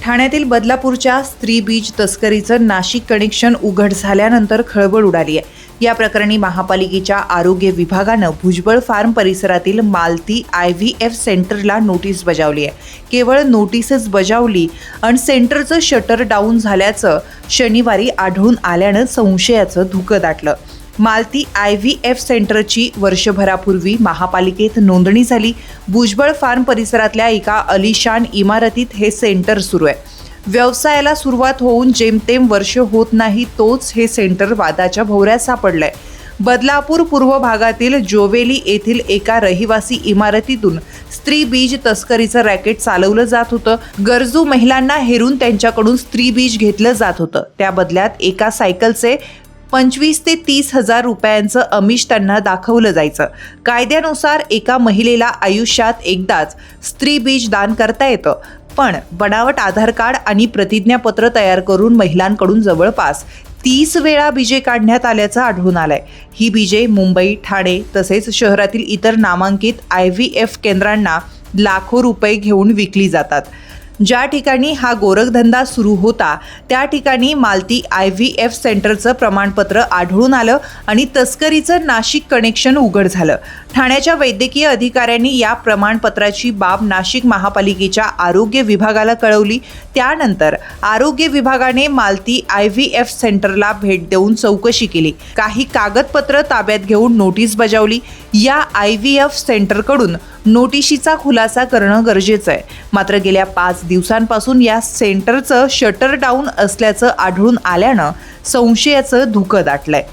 ठाण्यातील बदलापूरच्या स्त्री बीज तस्करीचं नाशिक कनेक्शन उघड झाल्यानंतर खळबळ उडाली आहे। या प्रकरणी महापालिकेच्या आरोग्य विभागानं भुजबळ फार्म परिसरातील मालती IVF सेंटरला नोटीस बजावली आहे। केवळ नोटीसच बजावली आणि सेंटरचं शटर डाऊन झाल्याचं शनिवारी आढळून आल्यानं संशयाचं धुकं दाटलं। मालती IVF सेंटरची वर्षभरापूर्वी महापालिकेत नोंदणी झाली। भुजबळ फार्म परिसरातल्या एका अलिशान इमारतीत हे सेंटर सुरू आहे। व्यवसायाला सुरुवात होऊन जेमतेम वर्ष होत नाही तोच हे सेंटर वादाच्या भोवऱ्यात सापडलंय। बदलापूर पूर्व भागातील जोवेली येथील एका रहिवासी इमारतीतून स्त्री बीज तस्करीचं रॅकेट चालवलं जात होतं। गरजू महिलांना हेरून त्यांच्याकडून स्त्री बीज घेतलं जात होतं। त्या बदल्यात एका सायकलचे 25 ते 30 हजार रुपयांचं आमिष त्यांना दाखवलं जायचं। कायद्यानुसार एका महिलेला आयुष्यात एकदाच स्त्री बीज दान करता येतं, पण बनावट आधार कार्ड आणि प्रतिज्ञापत्र तयार करून महिलांकडून जवळपास 30 वेळा बीजे काढण्यात आल्याचं आढळून आलंय। ही बीजे मुंबई, ठाणे तसेच शहरातील इतर नामांकित IVF केंद्रांना लाखो रुपये घेऊन विकली जातात। ज्या ठिकाणी हा गोरखधंदा सुरू होता त्या ठिकाणी मालती IVF सेंटरचं प्रमाणपत्र आढळून आलं आणि तस्करीचं नाशिक कनेक्शन उघड झालं। ठाण्याच्या वैद्यकीय अधिकाऱ्यांनी या प्रमाणपत्राची बाब नाशिक महापालिकेच्या आरोग्य विभागाला कळवली। त्यानंतर आरोग्य विभागाने मालती IVF सेंटरला भेट देऊन चौकशी केली। काही कागदपत्र ताब्यात घेऊन नोटीस बजावली। या IVF सेंटरकडून नोटिशीचा खुलासा करणं गरजेचं आहे। मात्र गेल्या 5 दिवसांपासून या सेंटरचं शटर डाऊन असल्याचं आढळून आल्यानं संशयाचं धुकं दाटलंय।